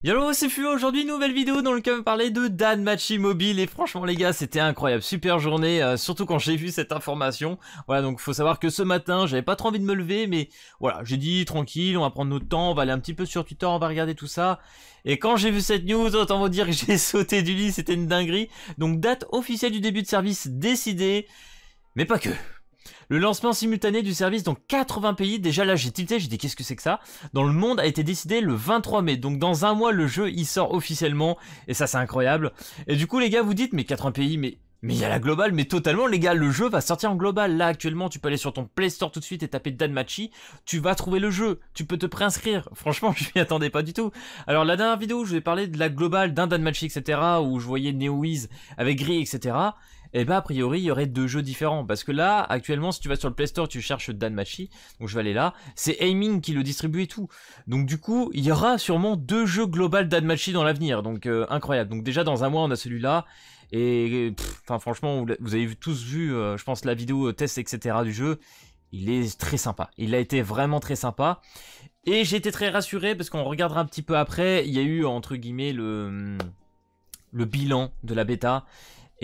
Yallo, c'est Fuo, aujourd'hui nouvelle vidéo dans laquelle on va parler de Danmachi Mobile et franchement les gars c'était incroyable, super journée, surtout quand j'ai vu cette information. Voilà, donc faut savoir que ce matin j'avais pas trop envie de me lever, mais voilà, j'ai dit tranquille, on va prendre notre temps, on va aller un petit peu sur Twitter, on va regarder tout ça. Et quand j'ai vu cette news, autant vous dire que j'ai sauté du lit, c'était une dinguerie. Donc date officielle du début de service décidée, mais pas que. Le lancement simultané du service dans 80 pays, déjà là j'ai tilté, j'ai dit qu'est-ce que c'est que ça, dans le monde a été décidé le 23 mai, donc dans un mois le jeu il sort officiellement, et ça c'est incroyable. Et du coup les gars vous dites mais 80 pays, mais il y a la globale, mais totalement les gars, le jeu va sortir en global. Là actuellement tu peux aller sur ton Play Store tout de suite et taper Danmachi, tu vas trouver le jeu, tu peux te préinscrire, franchement je m'y attendais pas du tout. Alors la dernière vidéo où je vais parler de la globale d'un Danmachi etc, où je voyais NeoWiz avec Gris etc, et bah a priori il y aurait deux jeux différents, parce que là actuellement si tu vas sur le Play Store tu cherches Danmachi, donc je vais aller là, c'est Aiming qui le distribue et tout, donc du coup il y aura sûrement deux jeux global Danmachi dans l'avenir, donc incroyable. Donc déjà dans un mois on a celui-là, et enfin franchement vous avez tous vu je pense la vidéo test etc du jeu, il est très sympa, il a été vraiment très sympa, et j'ai été très rassuré parce qu'on regardera un petit peu après, il y a eu entre guillemets le bilan de la bêta.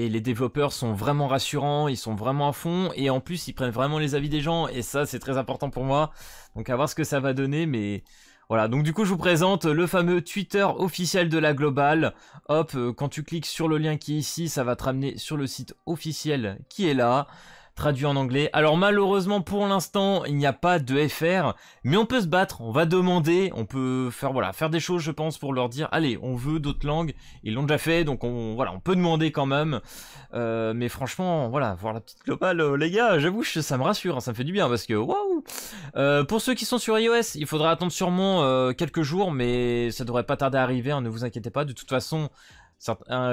Et les développeurs sont vraiment rassurants, ils sont vraiment à fond, et en plus ils prennent vraiment les avis des gens, et ça c'est très important pour moi. Donc à voir ce que ça va donner, mais voilà. Donc du coup je vous présente le fameux Twitter officiel de la globale. Hop, quand tu cliques sur le lien qui est ici, ça va te ramener sur le site officiel qui est là, traduit en anglais. Alors malheureusement pour l'instant il n'y a pas de FR, mais on peut se battre, on va demander, on peut faire voilà, faire des choses je pense pour leur dire allez on veut d'autres langues, ils l'ont déjà fait donc voilà, on peut demander quand même, mais franchement voilà, voir la petite globale les gars, j'avoue ça me rassure, hein, ça me fait du bien parce que waouh. Pour ceux qui sont sur iOS il faudra attendre sûrement quelques jours, mais ça devrait pas tarder à arriver, hein, ne vous inquiétez pas, de toute façon.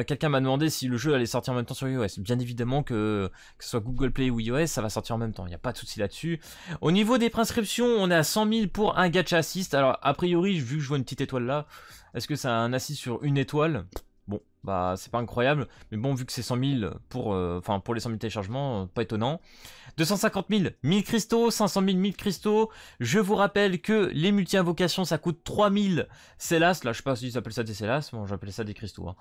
Quelqu'un m'a demandé si le jeu allait sortir en même temps sur iOS. Bien évidemment que ce soit Google Play ou iOS, ça va sortir en même temps. Il n'y a pas de souci là-dessus. Au niveau des prescriptions, on est à 100 000 pour un gacha assist. Alors, a priori, vu que je vois une petite étoile là, est-ce que ça a un assist sur une étoile? Bon, bah, c'est pas incroyable. Mais bon, vu que c'est 100 000 pour les 100 000 téléchargements, pas étonnant. 250 000, 1000 cristaux, 500 000, 1000 cristaux. Je vous rappelle que les multi-invocations, ça coûte 3000 Célas. Là, je sais pas si ils appellent ça des Célas. Bon, j'appelle ça des cristaux. Hein.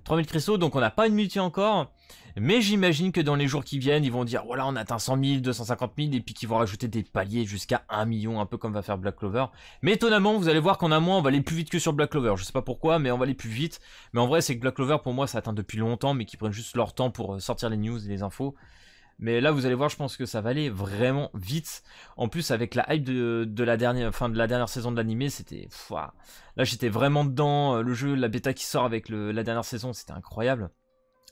3000 cristaux, donc on n'a pas une multi encore. Mais j'imagine que dans les jours qui viennent, ils vont dire, voilà, on atteint 100 000, 250 000, et puis qu'ils vont rajouter des paliers jusqu'à 1 million, un peu comme va faire Black Clover. Mais étonnamment, vous allez voir qu'en un mois, on va aller plus vite que sur Black Clover. Je sais pas pourquoi, mais on va aller plus vite. Mais en vrai, c'est que Black Clover, pour moi, ça atteint depuis longtemps, mais qu'ils prennent juste leur temps pour sortir les news et les infos. Mais là, vous allez voir, je pense que ça va aller vraiment vite. En plus, avec la hype de la dernière saison de l'animé, c'était... Là, j'étais vraiment dedans. Le jeu, la bêta qui sort avec la dernière saison, c'était incroyable.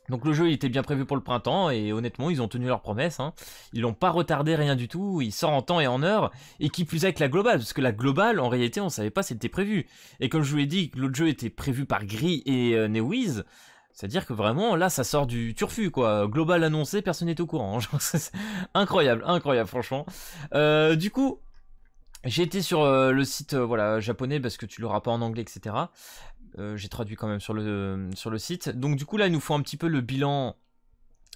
Donc le jeu, il était bien prévu pour le printemps, et honnêtement, ils ont tenu leur promesse. Hein. Ils l'ont pas retardé, rien du tout. Il sort en temps et en heure. Et qui plus est avec la globale, parce que la globale, en réalité, on savait pas si c'était prévu. Et comme je vous l'ai dit, l'autre jeu était prévu par Gris et NeoWiz. C'est-à-dire que vraiment, là, ça sort du turfu, quoi. Global annoncé, personne n'est au courant. Genre, incroyable, incroyable, franchement. Du coup, j'ai été sur le site voilà, japonais, parce que tu l'auras pas en anglais, etc. J'ai traduit quand même sur le site. Donc du coup, là, il nous faut un petit peu le bilan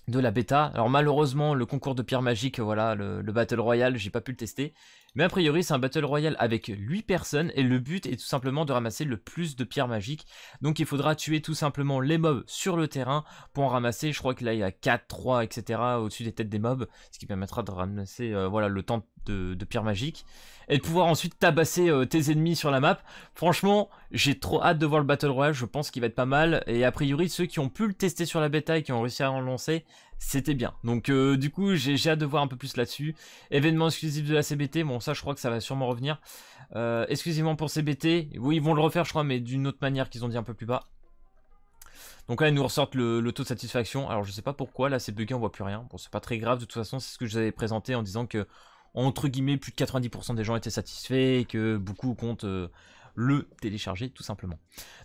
de la bêta. Alors malheureusement, le concours de pierre magique, voilà, le Battle Royale, j'ai pas pu le tester. Mais a priori, c'est un Battle Royale avec 8 personnes, et le but est tout simplement de ramasser le plus de pierres magiques. Donc il faudra tuer tout simplement les mobs sur le terrain pour en ramasser. Je crois que là, il y a 4, 3, etc. au-dessus des têtes des mobs, ce qui permettra de ramasser voilà, le temps de pierres magiques. Et de pouvoir ensuite tabasser tes ennemis sur la map. Franchement, j'ai trop hâte de voir le Battle Royale, je pense qu'il va être pas mal. Et a priori, ceux qui ont pu le tester sur la bêta et qui ont réussi à en lancer, c'était bien. Donc du coup, j'ai hâte de voir un peu plus là-dessus. Événement exclusif de la CBT, bon ça je crois que ça va sûrement revenir. Exclusivement pour CBT, oui ils vont le refaire je crois, mais d'une autre manière qu'ils ont dit un peu plus bas. Donc là ils nous ressortent le taux de satisfaction. Alors je sais pas pourquoi, là c'est bugué, on voit plus rien. Bon c'est pas très grave, de toute façon c'est ce que je vous avais présenté en disant que entre guillemets plus de 90% des gens étaient satisfaits et que beaucoup comptent le télécharger tout simplement.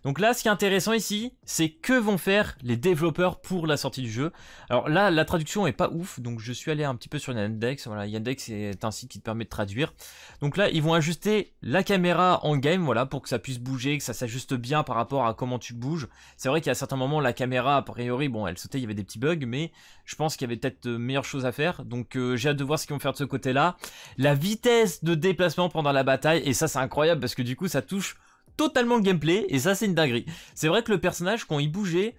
Donc là ce qui est intéressant ici, c'est que vont faire les développeurs pour la sortie du jeu. Alors là la traduction est pas ouf, donc je suis allé un petit peu sur Yandex. Voilà, Yandex est un site qui te permet de traduire. Donc là ils vont ajuster la caméra en game, voilà, pour que ça puisse bouger, que ça s'ajuste bien par rapport à comment tu bouges. C'est vrai qu'à certains moments la caméra a priori, bon elle sautait, il y avait des petits bugs, mais je pense qu'il y avait peut-être de meilleures choses à faire. Donc j'ai hâte de voir ce qu'ils vont faire de ce côté là. La vitesse de déplacement pendant la bataille, et ça c'est incroyable parce que du coup ça touche totalement le gameplay, et ça c'est une dinguerie. C'est vrai que le personnage, quand il bougeait,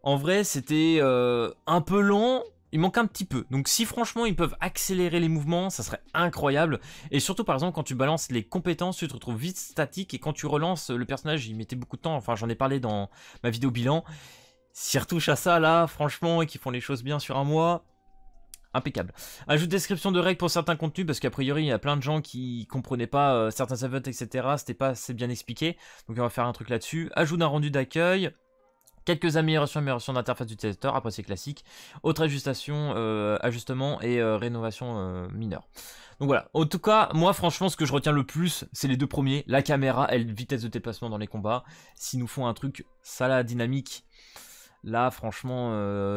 en vrai c'était un peu lent, il manque un petit peu. Donc si franchement ils peuvent accélérer les mouvements, ça serait incroyable. Et surtout par exemple quand tu balances les compétences, tu te retrouves vite statique, et quand tu relances le personnage, il mettait beaucoup de temps, enfin j'en ai parlé dans ma vidéo bilan. S'ils retouchent à ça là, franchement, et qu'ils font les choses bien sur un mois, impeccable. Ajoute description de règles pour certains contenus, parce qu'a priori il y a plein de gens qui comprenaient pas certains events, etc. C'était pas assez bien expliqué, donc on va faire un truc là-dessus. Ajoute un rendu d'accueil. Quelques améliorations d'interface d'utilisateur, après c'est classique. Autres ajustements et rénovation mineure. Donc voilà, en tout cas, moi franchement ce que je retiens le plus, c'est les deux premiers. La caméra et la vitesse de déplacement dans les combats. S'ils nous font un truc, ça la dynamique, là franchement,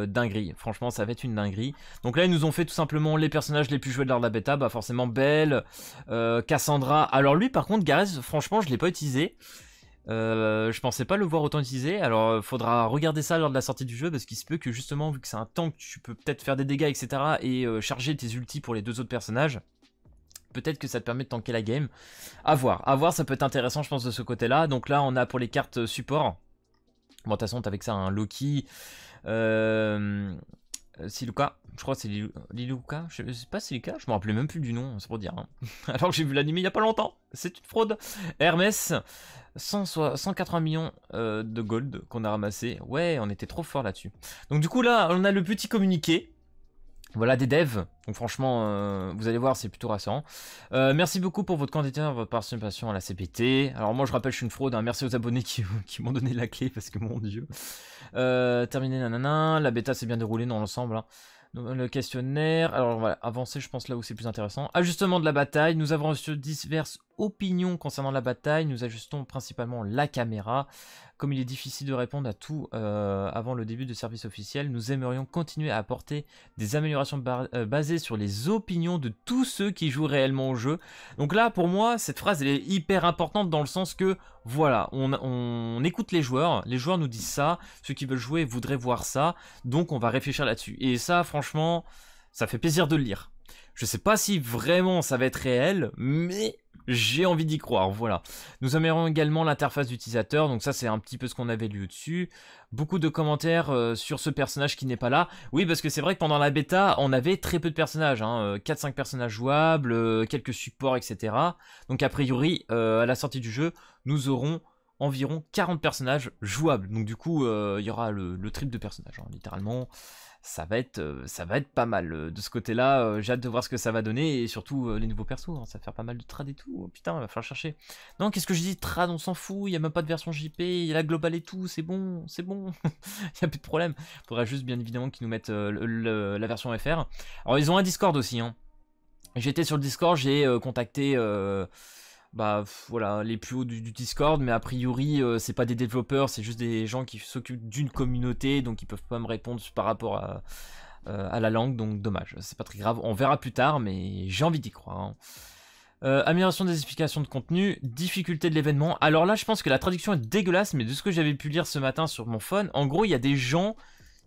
dinguerie. Franchement ça va être une dinguerie. Donc là ils nous ont fait tout simplement les personnages les plus joués lors de la bêta. Bah forcément Belle, Cassandra. Alors lui par contre, Gareth, franchement je l'ai pas utilisé. Je pensais pas le voir autant utilisé, alors faudra regarder ça lors de la sortie du jeu, parce qu'il se peut que justement, vu que c'est un tank, tu peux peut-être faire des dégâts, etc. et charger tes ultis pour les deux autres personnages. Peut-être que ça te permet de tanker la game. À voir, ça peut être intéressant je pense de ce côté-là. Donc là on a pour les cartes support. Bon de toute façon t'as avec ça un Loki, Siluka, je crois que c'est Liluka, je sais pas Siluka, je me rappelais même plus du nom, c'est pour dire. Hein. Alors que j'ai vu l'anime il y a pas longtemps, c'est une fraude. Hermès, 180 millions de gold qu'on a ramassé. Ouais, on était trop fort là-dessus. Donc du coup là, on a le petit communiqué. Voilà des devs, donc franchement, vous allez voir, c'est plutôt rassurant. Merci beaucoup pour votre candidature, votre participation à la CPT. Alors moi je rappelle, je suis une fraude, hein. Merci aux abonnés qui m'ont donné la clé, parce que mon dieu. Terminé, nanana, la bêta s'est bien déroulée dans l'ensemble. Hein. Le questionnaire, alors voilà, avancer je pense là où c'est plus intéressant. Ajustement de la bataille, nous avons reçu diverses opinions concernant la bataille, nous ajustons principalement la caméra. Comme il est difficile de répondre à tout avant le début de service officiel, nous aimerions continuer à apporter des améliorations basées sur les opinions de tous ceux qui jouent réellement au jeu. Donc là, pour moi, cette phrase elle est hyper importante dans le sens que, voilà, on écoute les joueurs nous disent ça, ceux qui veulent jouer voudraient voir ça, donc on va réfléchir là-dessus. Et ça, franchement, ça fait plaisir de le lire. Je sais pas si vraiment ça va être réel, mais j'ai envie d'y croire, voilà. Nous améliorons également l'interface d'utilisateur, donc ça c'est un petit peu ce qu'on avait lu au-dessus. Beaucoup de commentaires sur ce personnage qui n'est pas là. Oui, parce que c'est vrai que pendant la bêta, on avait très peu de personnages, hein, 4-5 personnages jouables, quelques supports, etc. Donc a priori, à la sortie du jeu, nous aurons environ 40 personnages jouables. Donc du coup, il y aura le triple de personnages, hein, littéralement. Ça va être pas mal de ce côté-là. J'ai hâte de voir ce que ça va donner, et surtout les nouveaux persos. Hein, ça va faire pas mal de trad et tout. Oh, putain, il va falloir chercher. Non, qu'est-ce que je dis, trad, on s'en fout. Il n'y a même pas de version JP, il y a la globale et tout. C'est bon, c'est bon. Il n'y a plus de problème. Il faudra juste bien évidemment qu'ils nous mettent la version FR. Alors ils ont un Discord aussi. Hein. J'étais sur le Discord, j'ai contacté. Bah voilà, les plus hauts du Discord, mais a priori c'est pas des développeurs, c'est juste des gens qui s'occupent d'une communauté, donc ils peuvent pas me répondre par rapport à la langue, donc dommage, c'est pas très grave, on verra plus tard, mais j'ai envie d'y croire. Hein. Amélioration des explications de contenu, difficulté de l'événement. Alors là je pense que la traduction est dégueulasse, mais de ce que j'avais pu lire ce matin sur mon phone, en gros il y a des gens,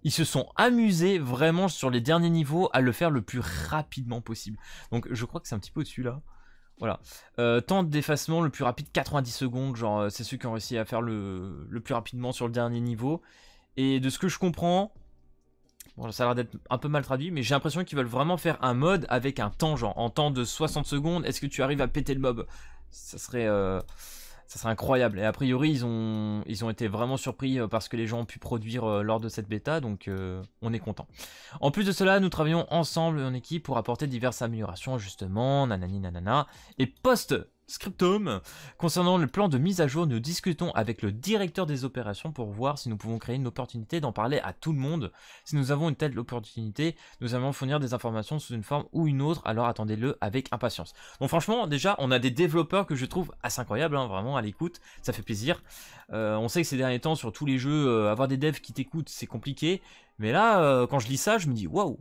ils se sont amusés vraiment sur les derniers niveaux à le faire le plus rapidement possible. Donc je crois que c'est un petit peu au-dessus là. Voilà. Temps d'effacement le plus rapide, 90 secondes. Genre, c'est ceux qui ont réussi à faire le plus rapidement sur le dernier niveau. Et de ce que je comprends, bon, ça a l'air d'être un peu mal traduit, mais j'ai l'impression qu'ils veulent vraiment faire un mode avec un temps, genre en temps de 60 secondes. Est-ce que tu arrives à péter le mob? Ça serait incroyable. Et a priori, ils ont été vraiment surpris parce que les gens ont pu produire lors de cette bêta, donc on est content. En plus de cela, nous travaillons ensemble en équipe pour apporter diverses améliorations, justement, nanani nanana. Et post-scriptum, concernant le plan de mise à jour, nous discutons avec le directeur des opérations pour voir si nous pouvons créer une opportunité d'en parler à tout le monde. Si nous avons une telle opportunité, nous allons fournir des informations sous une forme ou une autre, alors attendez-le avec impatience. Donc franchement, déjà, on a des développeurs que je trouve assez incroyables, hein, vraiment à l'écoute, ça fait plaisir. On sait que ces derniers temps, sur tous les jeux, avoir des devs qui t'écoutent, c'est compliqué. Mais là, quand je lis ça, je me dis, waouh!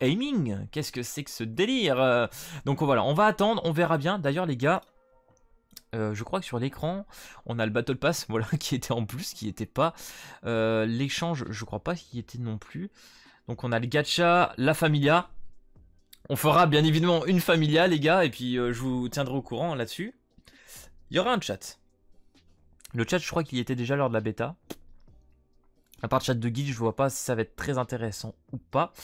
Aiming, qu'est-ce que c'est que ce délire? Donc voilà, on va attendre, on verra bien. D'ailleurs les gars, je crois que sur l'écran, on a le Battle Pass, voilà, qui était en plus, qui était pas. L'échange, je crois pas qu'il y était non plus. Donc on a le gacha, la familia. On fera bien évidemment une familia les gars, et puis je vous tiendrai au courant là-dessus. Il y aura un chat. Le chat, je crois qu'il y était déjà lors de la bêta. À part chat de guide, je vois pas si ça va être très intéressant ou pas.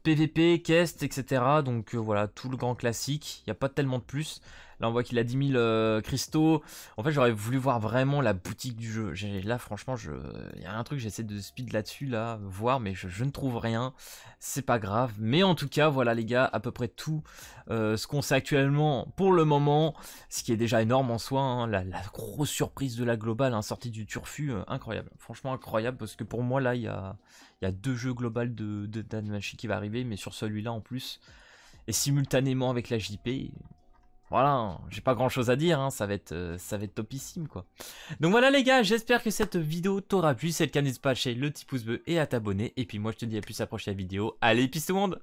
PVP, quest, etc. Donc voilà, tout le grand classique. Il n'y a pas tellement de plus. Là, on voit qu'il a 10 000 cristaux. En fait, j'aurais voulu voir vraiment la boutique du jeu. Là, franchement, il y a un truc, j'essaie de speed là-dessus, là, voir, mais je ne trouve rien. C'est pas grave. Mais en tout cas, voilà, les gars, à peu près tout ce qu'on sait actuellement pour le moment. Ce qui est déjà énorme en soi. Hein, la grosse surprise de la globale, hein, sortie du turfu, incroyable. Franchement, incroyable, parce que pour moi, là, il y a 2 jeux globales de DanMachi qui va arriver, mais sur celui-là en plus. Et simultanément avec la JP. Voilà, hein, j'ai pas grand chose à dire, hein, ça va être topissime quoi. Donc voilà les gars, j'espère que cette vidéo t'aura plu. Si c'est le cas, n'hésite pas à lâcher le petit pouce bleu et à t'abonner. Et puis moi je te dis à plus à la prochaine vidéo. Allez, peace tout le monde!